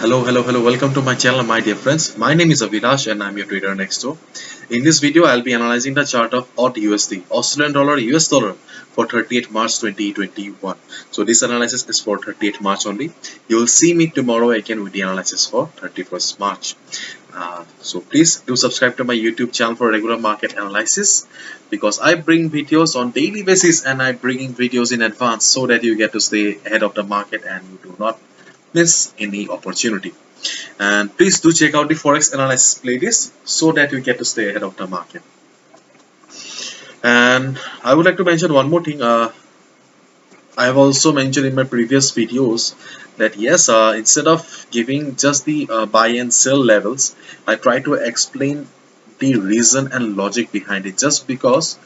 Hello. Welcome to my channel, my dear friends. My name is Avilash and I'm your trader next door. In this video, I'll be analyzing the chart of AUD USD, Australian dollar, US dollar for 30th March 2021. So this analysis is for 30th March only. You will see me tomorrow again with the analysis for 31st March. So please do subscribe to my YouTube channel for regular market analysis because I bring videos on daily basis and I bring videos in advance so that you get to stay ahead of the market and you do not miss any opportunity. And please do check out the forex analysis playlist so that you get to stay ahead of the market. And I would like to mention one more thing. I have also mentioned in my previous videos that yes, instead of giving just the buy and sell levels, I try to explain the reason and logic behind it. Just because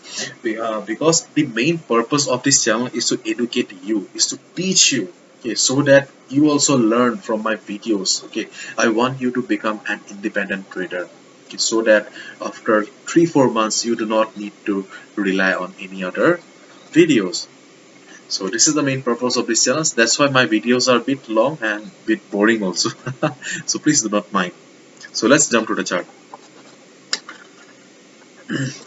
the main purpose of this channel is to educate you, is to teach you, okay, so that you also learn from my videos. Okay, I want you to become an independent trader. Okay, so that after 3-4 months you do not need to rely on any other videos. So this is the main purpose of this channel. That's why my videos are a bit long and a bit boring also. So please do not mind. So let's jump to the chart.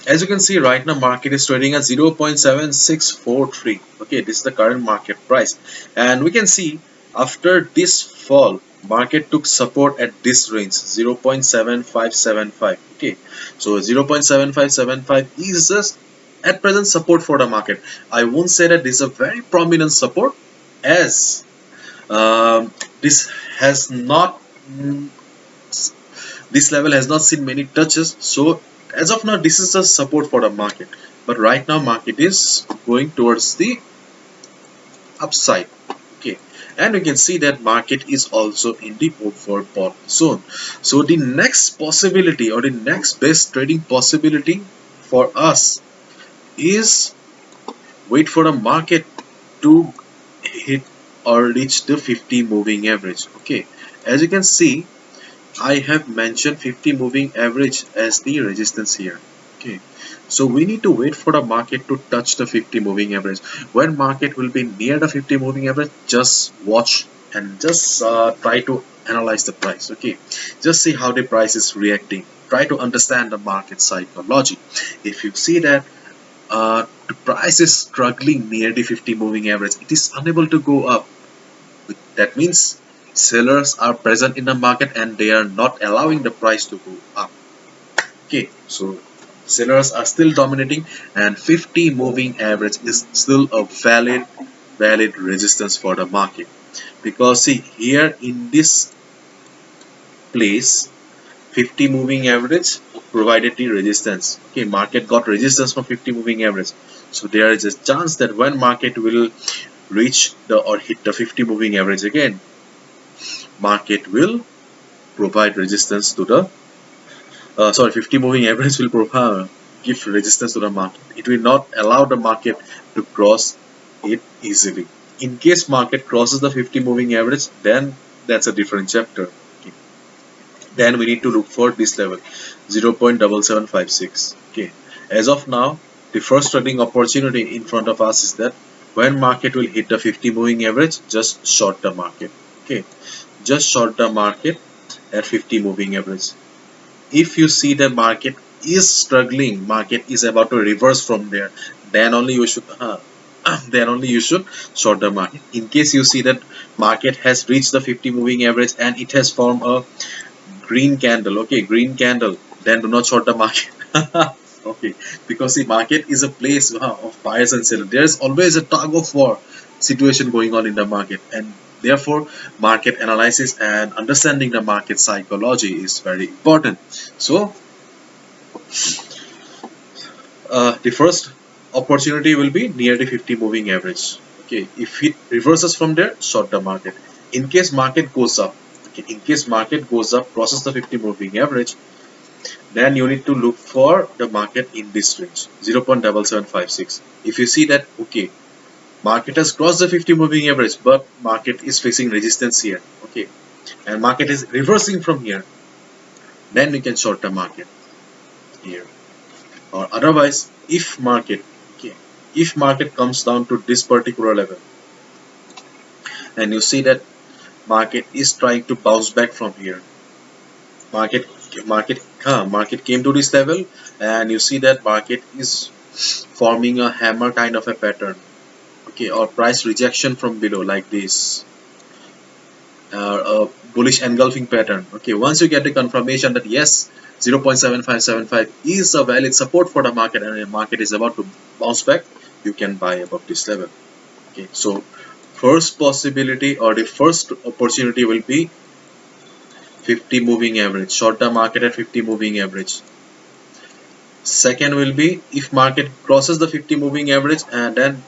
As you can see right now, market is trading at 0.7643. Okay, this is the current market price. And we can see after this fall, market took support at this range 0.7575. Okay, so 0.7575 is just at present support for the market. I won't say that this is a very prominent support as this has not this level has not seen many touches. So as of now, this is a support for the market, but right now market is going towards the upside. Okay, and we can see that market is also in the overbought bot zone. So the next possibility or the next best trading possibility for us is wait for the market to hit or reach the 50 moving average. Okay, as you can see, I have mentioned 50 moving average as the resistance here. Okay, so we need to wait for the market to touch the 50 moving average. When market will be near the 50 moving average, just watch and just try to analyze the price. Okay, just see how the price is reacting. Try to understand the market psychology. If you see that the price is struggling near the 50 moving average, it is unable to go up. That means sellers are present in the market and they are not allowing the price to go up. Okay, so sellers are still dominating and 50 moving average is still a valid resistance for the market, because see here in this place 50 moving average provided the resistance. Okay, market got resistance from 50 moving average, so there is a chance that when market will reach the or hit the 50 moving average again, market will provide resistance to the 50 moving average will provide give resistance to the market. It will not allow the market to cross it easily. In case market crosses the 50 moving average, then that's a different chapter. Okay, then we need to look for this level 0.7756. Okay, as of now, the first trading opportunity in front of us is that when market will hit the 50 moving average, just short the market. Okay, just short the market at 50 moving average. If you see the market is struggling, market is about to reverse from there, then only you should short the market. In case you see that market has reached the 50 moving average and it has formed a green candle, okay, green candle, then do not short the market. Okay, because the market is a place of buyers and sellers. There's always a tug of war situation going on in the market, and therefore market analysis and understanding the market psychology is very important. So the first opportunity will be near the 50 moving average. Okay, if it reverses from there, short the market. In case market goes up, okay, in case market goes up, crosses the 50 moving average, then you need to look for the market in this range 0.7756. If you see that, okay, market has crossed the 50 moving average, but market is facing resistance here, okay, and market is reversing from here, then we can short the market here. Or otherwise, if market, okay, if market comes down to this particular level and you see that market is trying to bounce back from here. Market market came to this level, and you see that market is forming a hammer kind of a pattern, okay, or price rejection from below like this, a bullish engulfing pattern. Okay, once you get the confirmation that yes, 0.7575 is a valid support for the market and the market is about to bounce back, you can buy above this level. Okay, so first possibility or the first opportunity will be 50 moving average, short term market at 50 moving average. Second will be if market crosses the 50 moving average, and then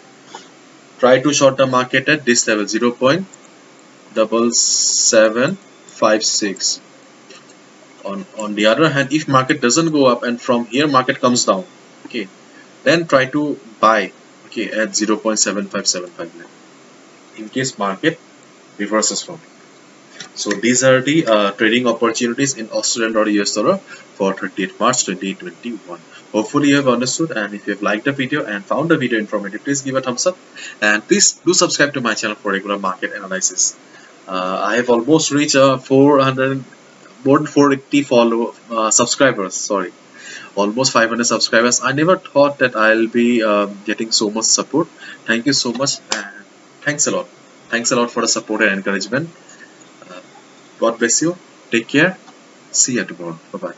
try to short term market at this level, 0.7756. On the other hand, if market doesn't go up and from here market comes down, okay, then try to buy, okay, at 0.7575 in case market reverses from. So these are the trading opportunities in Australian dollar US dollar for 30th March 2021. Hopefully you have understood, and if you have liked the video and found the video informative, please give a thumbs up and please do subscribe to my channel for regular market analysis. I have almost reached 400, more than 480 subscribers. Sorry, almost 500 subscribers. I never thought that I'll be getting so much support. Thank you so much, and thanks a lot. Thanks a lot for the support and encouragement. God bless you. Take care. See you tomorrow. Bye bye.